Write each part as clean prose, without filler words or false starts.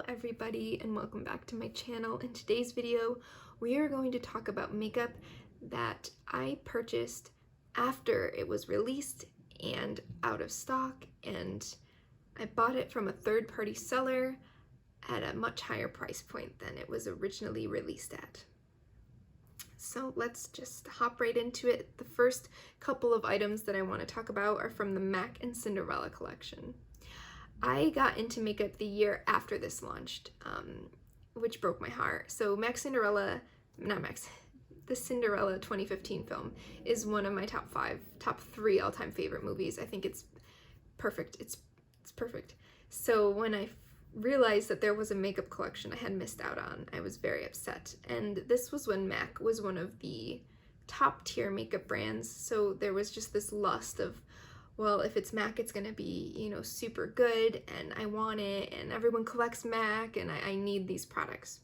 everybody, and welcome back to my channel. In today's video, we are going to talk about makeup that I purchased after it was released and out of stock, and I bought it from a third-party seller at a much higher price point than it was originally released at. So let's just hop right into it. The first couple of items that I want to talk about are from the MAC and Cinderella collection. I got into makeup the year after this launched, which broke my heart. So the Cinderella 2015 film is one of my top 3 all-time favorite movies. I think it's perfect. It's perfect. So when I realized that there was a makeup collection I had missed out on, I was very upset. And this was when MAC was one of the top tier makeup brands. So there was just this lust of, well, if it's MAC, it's gonna be, super good, and I want it, and everyone collects MAC, and I need these products.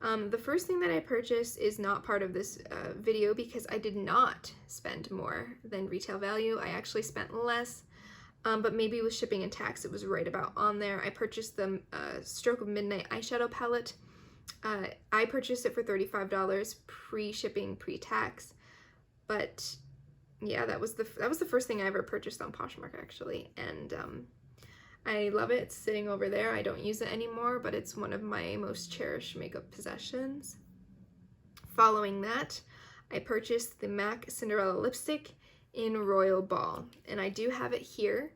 The first thing that I purchased is not part of this video because I did not spend more than retail value. I actually spent less, but maybe with shipping and tax, it was right about on there. I purchased the Stroke of Midnight eyeshadow palette. I purchased it for $35 pre-shipping, pre-tax, but yeah, that was the first thing I ever purchased on Poshmark, actually, and I love it. It's sitting over there. I don't use it anymore, but it's one of my most cherished makeup possessions. Following that, I purchased the MAC Cinderella lipstick in Royal Ball, and I do have it here.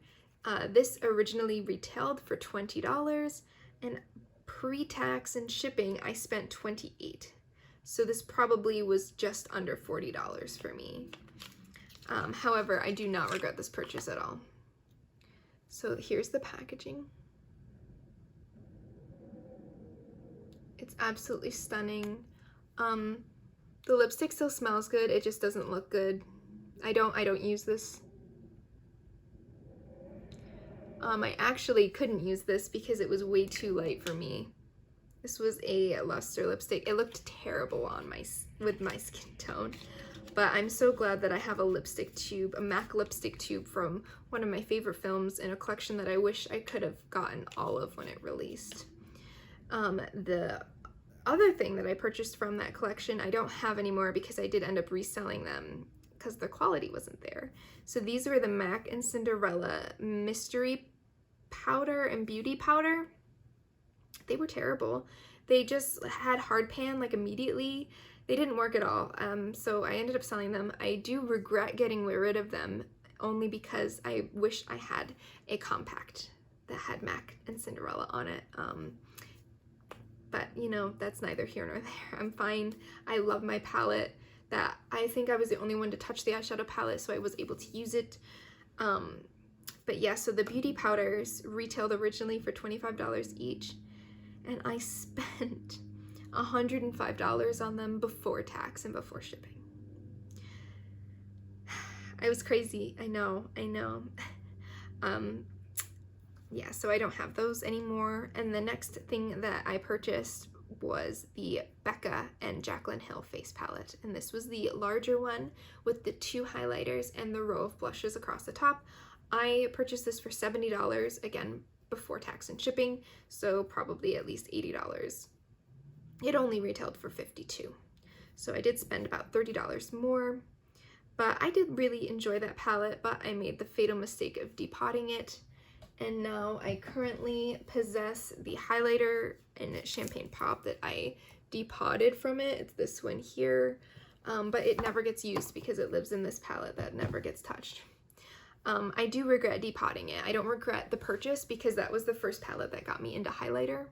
This originally retailed for $20, and pre-tax and shipping, I spent $28. So this probably was just under $40 for me. However, I do not regret this purchase at all. So here's the packaging. It's absolutely stunning. The lipstick still smells good, it just doesn't look good. I don't use this. I actually couldn't use this because it was way too light for me. This was a luster lipstick. It looked terrible on with my skin tone. But I'm so glad that I have a lipstick tube, a MAC lipstick tube from one of my favorite films in a collection that I wish I could have gotten all of when it released. The other thing that I purchased from that collection, I don't have anymore because I did end up reselling them because the quality wasn't there. So these were the MAC and Cinderella Mystery Powder and Beauty Powder. They were terrible. They just had hard pan like immediately. They didn't work at all, so I ended up selling them. I do regret getting rid of them only because I wish I had a compact that had MAC and Cinderella on it. But that's neither here nor there. I'm fine. I love my palette. I think I was the only one to touch the eyeshadow palette, so I was able to use it. But yeah, so the beauty powders retailed originally for $25 each, and I spent $105 on them before tax and before shipping. I was crazy. I know. Yeah, so I don't have those anymore. And the next thing that I purchased was the Becca and Jaclyn Hill face palette. And this was the larger one with the 2 highlighters and the row of blushes across the top. I purchased this for $70, again, before tax and shipping, so probably at least $80. It only retailed for $52, so I did spend about $30 more, but I did really enjoy that palette, but I made the fatal mistake of depotting it, and now I currently possess the highlighter in Champagne Pop that I depotted from it. It's this one here, but it never gets used because it lives in this palette that never gets touched. I do regret depotting it. I don't regret the purchase because that was the first palette that got me into highlighter.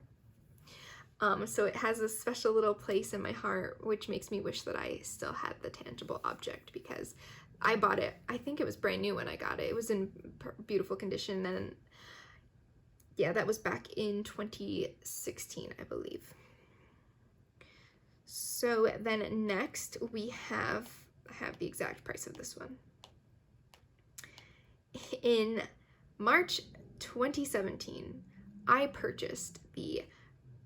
So it has a special little place in my heart, which makes me wish that I still had the tangible object because I bought it, I think it was brand new when I got it. It was in beautiful condition, and yeah, that was back in 2016, I believe. So then next I have the exact price of this one. In March 2017, I purchased the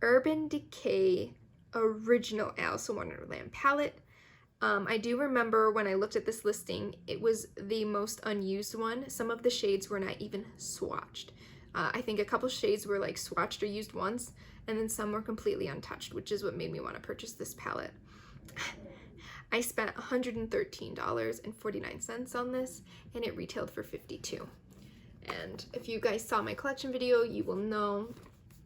Urban Decay Original Alice in Wonderland palette. I do remember when I looked at this listing, it was the most unused one. Some of the shades were not even swatched. I think a couple shades were like swatched or used once, and then some were completely untouched, which is what made me want to purchase this palette. I spent $113.49 on this, and it retailed for $52. And if you guys saw my collection video, you will know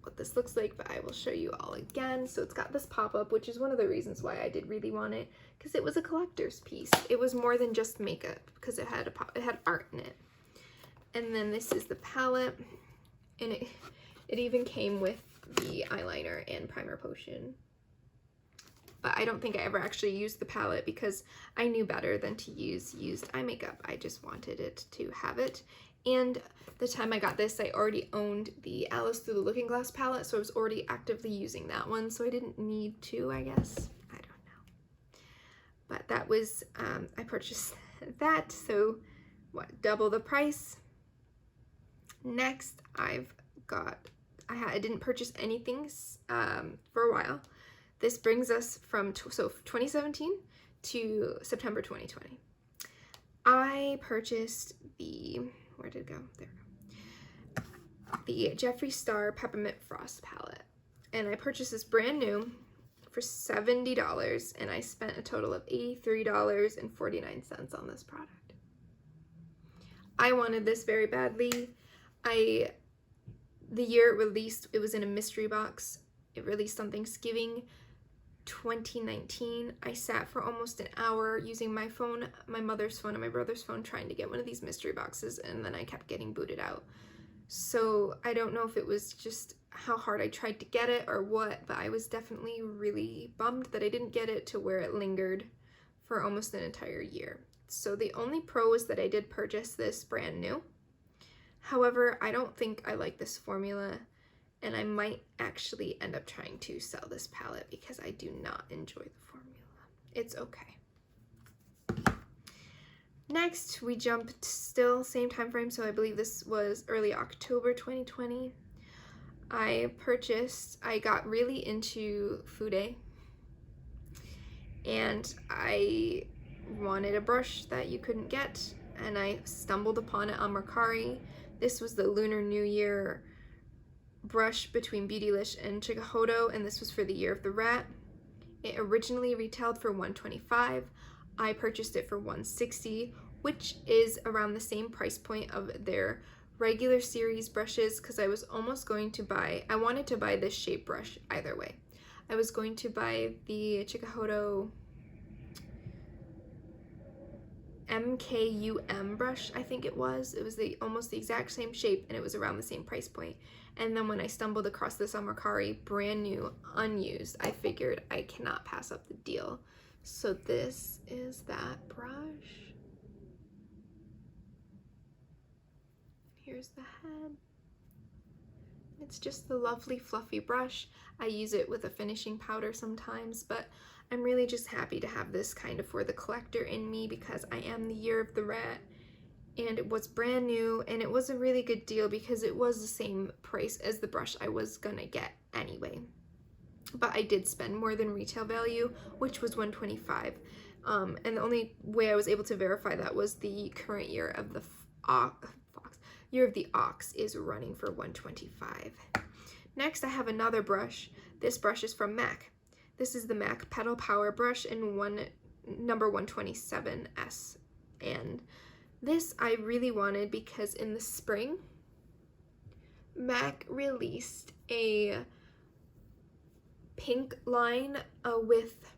what this looks like, but I will show you all again. So it's got this pop-up, which is one of the reasons why I did really want it, because it was a collector's piece. It was more than just makeup, because it had art in it. And then this is the palette, and it even came with the eyeliner and primer potion. But I don't think I ever actually used the palette because I knew better than to use used eye makeup. I just wanted it to have it. And the time I got this, I already owned the Alice Through the Looking Glass palette, so I was already actively using that one, so I didn't need to, I guess. I don't know. But that was, I purchased that, so what, double the price. Next, I didn't purchase anything for a while. This brings us from 2017 to September 2020. I purchased where did it go? There we go. The Jeffree Star Peppermint Frost palette. And I purchased this brand new for $70, and I spent a total of $83.49 on this product. I wanted this very badly. The year it released, it was in a mystery box. It released on Thanksgiving 2019. I sat for almost an hour using my phone, my mother's phone, and my brother's phone trying to get one of these mystery boxes, and then I kept getting booted out. So I don't know if it was just how hard I tried to get it or what, but I was definitely really bummed that I didn't get it to where it lingered for almost an entire year. So the only pro is that I did purchase this brand new. However, I don't think I like this formula, and I might actually end up trying to sell this palette because I do not enjoy the formula. It's okay. Next, we jumped still same time frame, so I believe this was early October 2020. I got really into Fude, and I wanted a brush that you couldn't get, and I stumbled upon it on Mercari. This was the Lunar New Year brush between Beautylish and Chikuhodo, and this was for the Year of the Rat. It originally retailed for $125. I purchased it for $160, which is around the same price point of their regular series brushes, because I was almost going to I wanted to buy this shape brush either way. I was going to buy the Chikuhodo MKUM brush, I think it was. It was almost the exact same shape, and it was around the same price point. And then when I stumbled across this on Mercari, brand new, unused, I figured I cannot pass up the deal. So this is that brush. Here's the head. It's just the lovely fluffy brush. I use it with a finishing powder sometimes, but I'm really just happy to have this kind of for the collector in me, because I am the Year of the Rat, and it was brand new, and it was a really good deal because it was the same price as the brush I was gonna get anyway. But I did spend more than retail value, which was $125. And the only way I was able to verify that was the current Year of the Year of the Ox is running for $125. Next, I have another brush. This brush is from MAC. This is the MAC Petal Power brush in number 127S. And this I really wanted because in the spring, MAC released a pink line with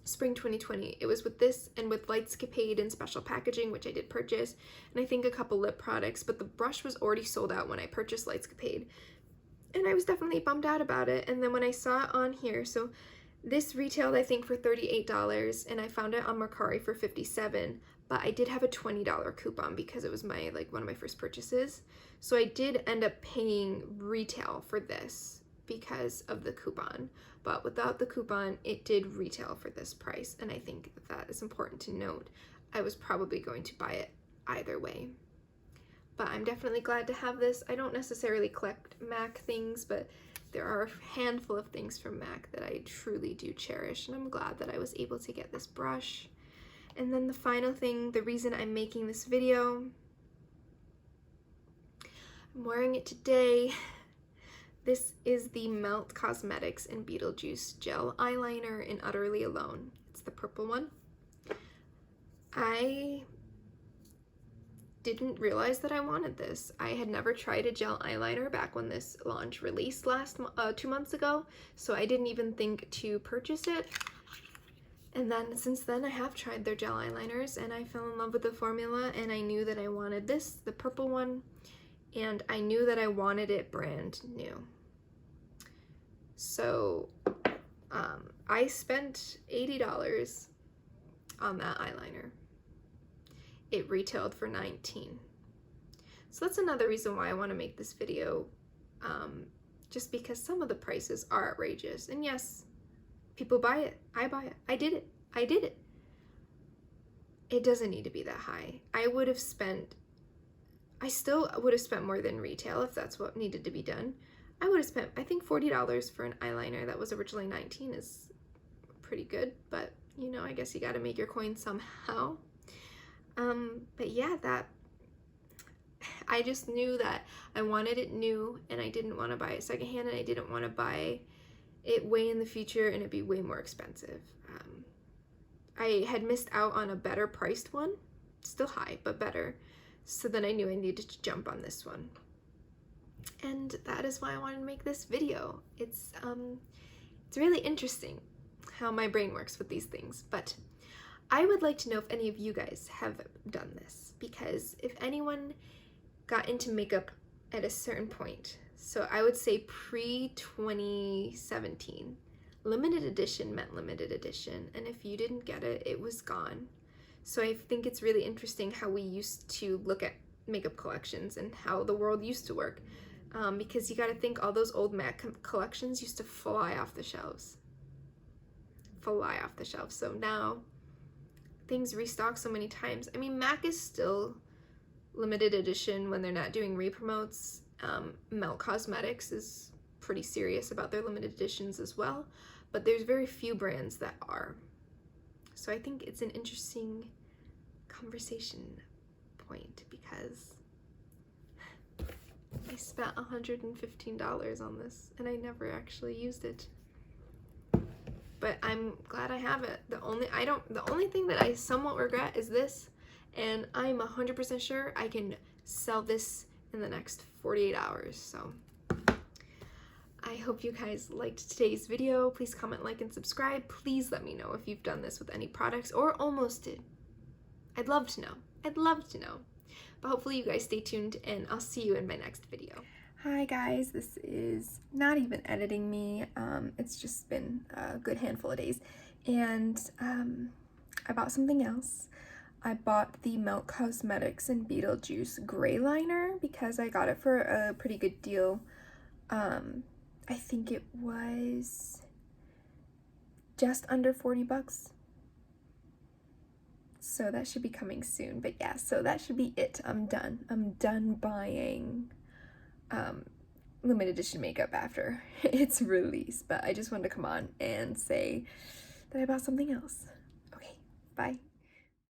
Spring 2020. It was with this and with Lightscapade and special packaging, which I did purchase, and I think a couple lip products, but the brush was already sold out when I purchased Lightscapade, and I was definitely bummed out about it. And then when I saw it on here, so this retailed I think for $38, and I found it on Mercari for $57, but I did have a $20 coupon because it was my one of my first purchases, so I did end up paying retail for this because of the coupon. But without the coupon, it did retail for this price, and I think that is important to note. I was probably going to buy it either way. But I'm definitely glad to have this. I don't necessarily collect MAC things, but there are a handful of things from MAC that I truly do cherish, and I'm glad that I was able to get this brush. And then the final thing, the reason I'm making this video, I'm wearing it today. This is the Melt Cosmetics and Beetlejuice Gel Eyeliner in Utterly Alone. It's the purple one. I didn't realize that I wanted this. I had never tried a gel eyeliner back when this launch released 2 months ago, so I didn't even think to purchase it. And then since then I have tried their gel eyeliners and I fell in love with the formula, and I knew that I wanted this, the purple one, and I knew that I wanted it brand new. So I spent $80 on that eyeliner. It retailed for $19. So that's another reason why I want to make this video, just because some of the prices are outrageous. And yes, people buy it. I buy it. I did it. I did it. It doesn't need to be that high. I still would have spent more than retail if that's what needed to be done. I would have spent, I think, $40 for an eyeliner that was originally $19 is pretty good, but you know, I guess you gotta make your coin somehow. But yeah, I just knew that I wanted it new, and I didn't want to buy it secondhand, and I didn't want to buy it way in the future and it'd be way more expensive. I had missed out on a better priced one, still high, but better. So then I knew I needed to jump on this one. And that is why I wanted to make this video. It's really interesting how my brain works with these things, but I would like to know if any of you guys have done this, because if anyone got into makeup at a certain point, so I would say pre-2017, limited edition meant limited edition, and if you didn't get it, it was gone. So I think it's really interesting how we used to look at makeup collections and how the world used to work, because you got to think all those old MAC collections used to fly off the shelves. So now things restock so many times. I mean, MAC is still limited edition when they're not doing re-promotes. Melt Cosmetics is pretty serious about their limited editions as well, but there's very few brands that are. So I think it's an interesting conversation point, because I spent $115 on this and I never actually used it. But I'm glad I have it. The only thing that I somewhat regret is this, and I'm 100% sure I can sell this in the next 48 hours. So I hope you guys liked today's video. Please comment, like, and subscribe. Please let me know if you've done this with any products or almost did. I'd love to know. I'd love to know. But hopefully you guys stay tuned, and I'll see you in my next video. Hi guys, this is not even editing me. It's just been a good handful of days, and I bought something else. I bought the Melt Cosmetics and Beetlejuice Gray Liner because I got it for a pretty good deal. I think it was just under 40 bucks. So that should be coming soon. But yeah, so that should be it. I'm done. I'm done buying limited edition makeup after its release. But I just wanted to come on and say that I bought something else. Okay, bye.